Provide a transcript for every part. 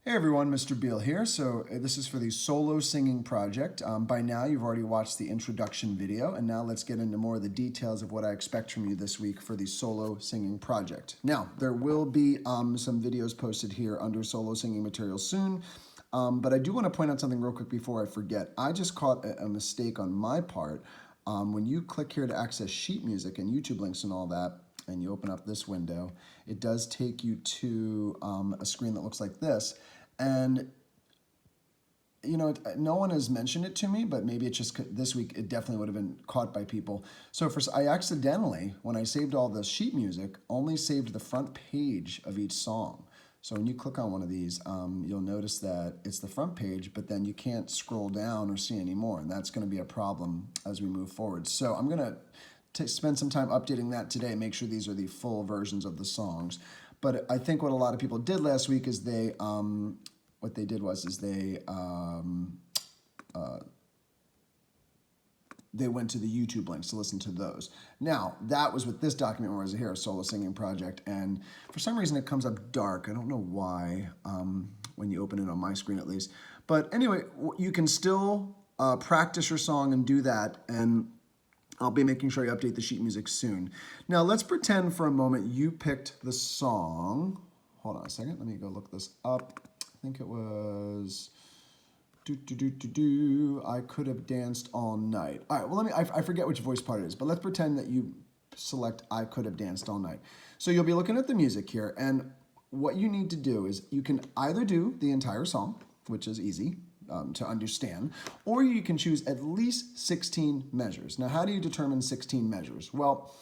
Hey everyone, Mr. Beal here. So this is for the solo singing project. By now you've already watched the introduction video, and now let's get into more of the details of what I expect from you this week for the solo singing project. Now, there will be some videos posted here under solo singing material soon, but I do want to point out something real quick before I forget. I just caught a mistake on my part. When you click here to access sheet music and YouTube links and all that, and you open up this window, it does take you to a screen that looks like this. And, you know, no one has mentioned it to me, but maybe it's just this week it definitely would have been caught by people. So I accidentally, when I saved all the sheet music, only saved the front page of each song. So when you click on one of these, you'll notice that it's the front page, but then you can't scroll down or see any more, and that's going to be a problem as we move forward. So I'm going to spend some time updating that today, make sure these are the full versions of the songs. But I think what a lot of people did last week is they went to the YouTube links to listen to those. Now, that was what this document was here, a solo singing project, and for some reason it comes up dark. I don't know why, when you open it on my screen at least. But anyway, you can still practice your song and do that, and I'll be making sure I update the sheet music soon. Now, let's pretend for a moment you picked the song. Hold on a second. Let me go look this up. I think it was I Could Have Danced All Night. All right, well, I forget which voice part it is, but let's pretend that you select I Could Have Danced All Night. So you'll be looking at the music here, and what you need to do is you can either do the entire song, which is easy to understand, or you can choose at least 16 measures. Now, how do you determine 16 measures? Well,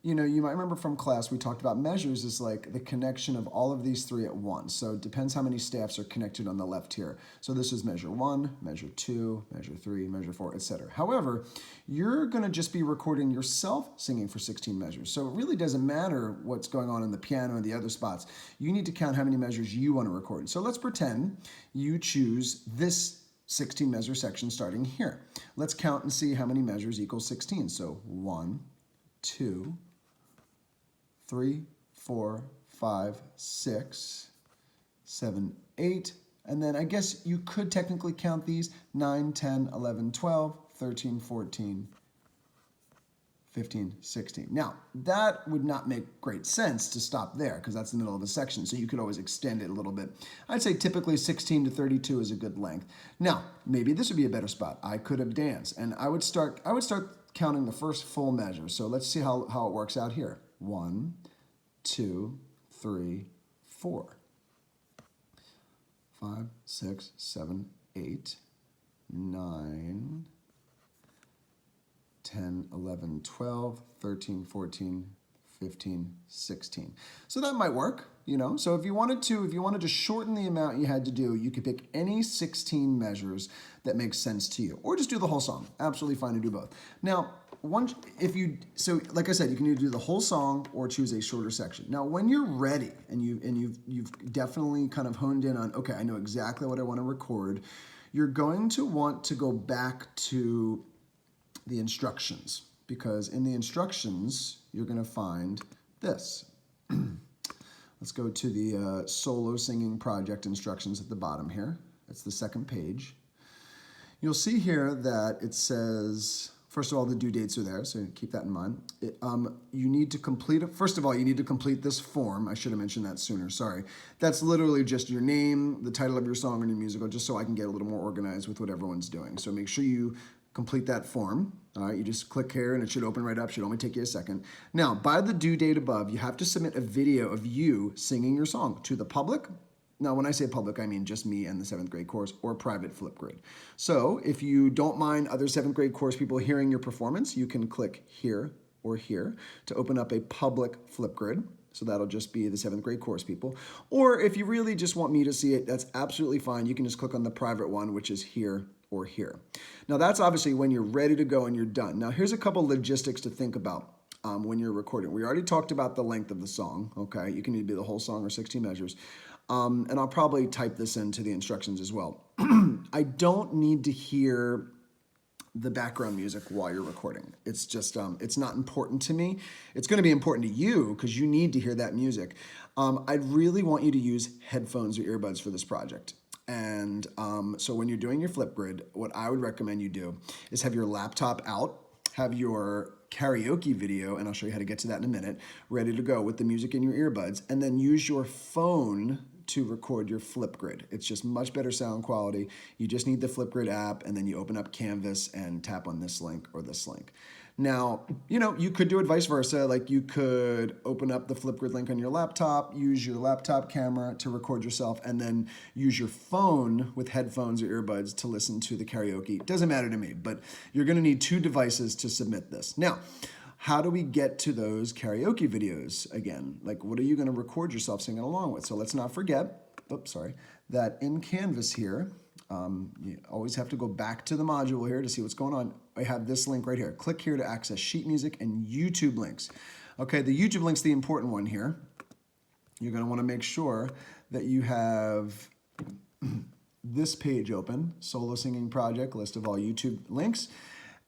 you know, you might remember from class we talked about measures is like the connection of all of these three at once. So it depends how many staffs are connected on the left here. So this is measure 1, measure 2, measure 3, measure 4, etc. However, you're going to just be recording yourself singing for 16 measures. So it really doesn't matter what's going on in the piano and the other spots. You need to count how many measures you want to record. So let's pretend you choose this 16 measure section starting here. Let's count and see how many measures equals 16. So 1, 2, 3, 4, 5, 6, 7, 8, and then I guess you could technically count these 9, 10, 11, 12, 13, 14, 15, 16. Now, that would not make great sense to stop there because that's the middle of a section, so you could always extend it a little bit. I'd say typically 16 to 32 is a good length. Now, maybe this would be a better spot. I Could Have Danced, and I would start counting the first full measure. So let's see how it works out here. 1, 2, 3, 4, 5, 6, 7, 8, 9, 10, 11, 12, 13, 14, 15, 16. So that might work, you know. So if you wanted to shorten the amount you had to do, you could pick any 16 measures that makes sense to you, or just do the whole song. Absolutely fine to do both. Now, so like I said, you can either do the whole song or choose a shorter section. Now, when you're ready and you've definitely kind of honed in on, okay, I know exactly what I want to record, you're going to want to go back to the instructions, because in the instructions, you're going to find this. Let's go to the solo singing project instructions at the bottom here. That's the second page. You'll see here that it says, first of all, the due dates are there, so keep that in mind. You need to complete it. First of all, you need to complete this form. I should have mentioned that sooner, sorry. That's literally just your name, the title of your song and your musical, just so I can get a little more organized with what everyone's doing. So make sure you complete that form. All right, you just click here and it should open right up. Should only take you a second. Now, by the due date above, you have to submit a video of you singing your song to the public. Now, when I say public, I mean just me and the 7th grade course, or private Flipgrid. So if you don't mind other 7th grade course people hearing your performance, you can click here or here to open up a public Flipgrid. So that'll just be the 7th grade course people. Or if you really just want me to see it, that's absolutely fine. You can just click on the private one, which is here or here. Now, that's obviously when you're ready to go and you're done. Now, here's a couple logistics to think about when you're recording. We already talked about the length of the song, okay? You can either do the whole song or 16 measures. And I'll probably type this into the instructions as well. I don't need to hear the background music while you're recording. It's just, it's not important to me. It's going to be important to you because you need to hear that music. I'd really want you to use headphones or earbuds for this project. And so when you're doing your Flipgrid, what I would recommend you do is have your laptop out, have your karaoke video, and I'll show you how to get to that in a minute, ready to go with the music in your earbuds, and then use your phone to record your Flipgrid. It's just much better sound quality. You just need the Flipgrid app, and then you open up Canvas and tap on this link or this link. Now, you could do it vice versa. Like you could open up the Flipgrid link on your laptop, use your laptop camera to record yourself, and then use your phone with headphones or earbuds to listen to the karaoke. It doesn't matter to me, but you're gonna need 2 devices to submit this. Now, how do we get to those karaoke videos again? Like, what are you gonna record yourself singing along with? So let's not forget, that in Canvas here, you always have to go back to the module here to see what's going on. I have this link right here. Click here to access sheet music and YouTube links. Okay, the YouTube link's the important one here. You're gonna wanna make sure that you have this page open, solo singing project, list of all YouTube links,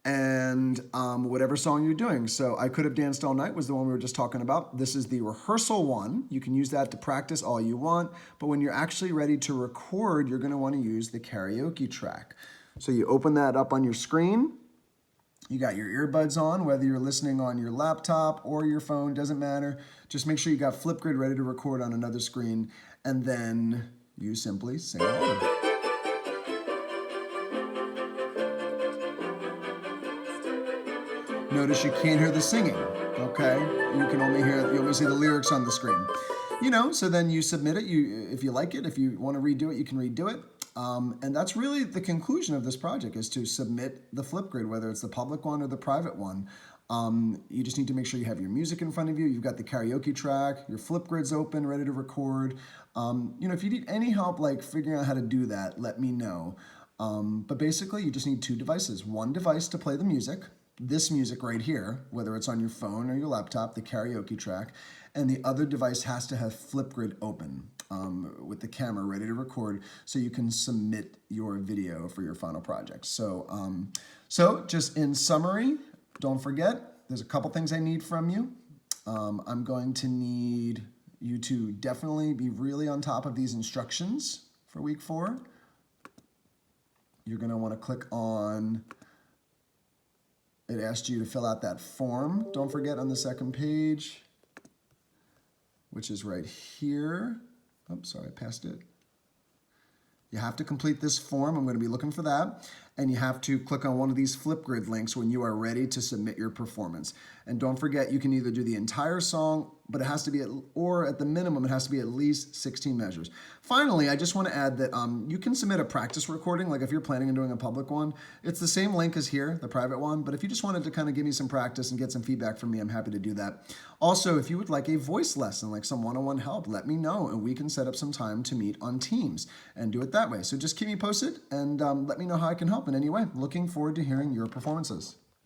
and whatever song you're doing. So I Could Have Danced All Night was the one we were just talking about. This is the rehearsal one. You can use that to practice all you want, but when you're actually ready to record, you're gonna wanna use the karaoke track. So you open that up on your screen. You got your earbuds on, whether you're listening on your laptop or your phone, doesn't matter. Just make sure you got Flipgrid ready to record on another screen, and then you simply sing along. Notice you can't hear the singing, okay? You only see the lyrics on the screen. So then you submit it. If you like it, if you want to redo it, you can redo it. And that's really the conclusion of this project, is to submit the Flipgrid, whether it's the public one or the private one. You just need to make sure you have your music in front of you. You've got the karaoke track, your Flipgrid's open, ready to record. If you need any help like figuring out how to do that, let me know. But basically, you just need 2 devices. One device to play the music, this music right here, whether it's on your phone or your laptop, the karaoke track, and the other device has to have Flipgrid open with the camera ready to record so you can submit your video for your final project. So just in summary, don't forget, there's a couple things I need from you. I'm going to need you to definitely be really on top of these instructions for week 4. You're going to want to click on, it asked you to fill out that form. Don't forget on the second page, which is right here. Oops, sorry, I passed it. You have to complete this form. I'm going to be looking for that. And you have to click on one of these Flipgrid links when you are ready to submit your performance. And don't forget, you can either do the entire song, but it has to be, or at the minimum, it has to be at least 16 measures. Finally, I just want to add that you can submit a practice recording, like if you're planning on doing a public one. It's the same link as here, the private one, but if you just wanted to kind of give me some practice and get some feedback from me, I'm happy to do that. Also, if you would like a voice lesson, like some one-on-one help, let me know, and we can set up some time to meet on Teams and do it that way. So just keep me posted and let me know how I can help in any way. Looking forward to hearing your performances.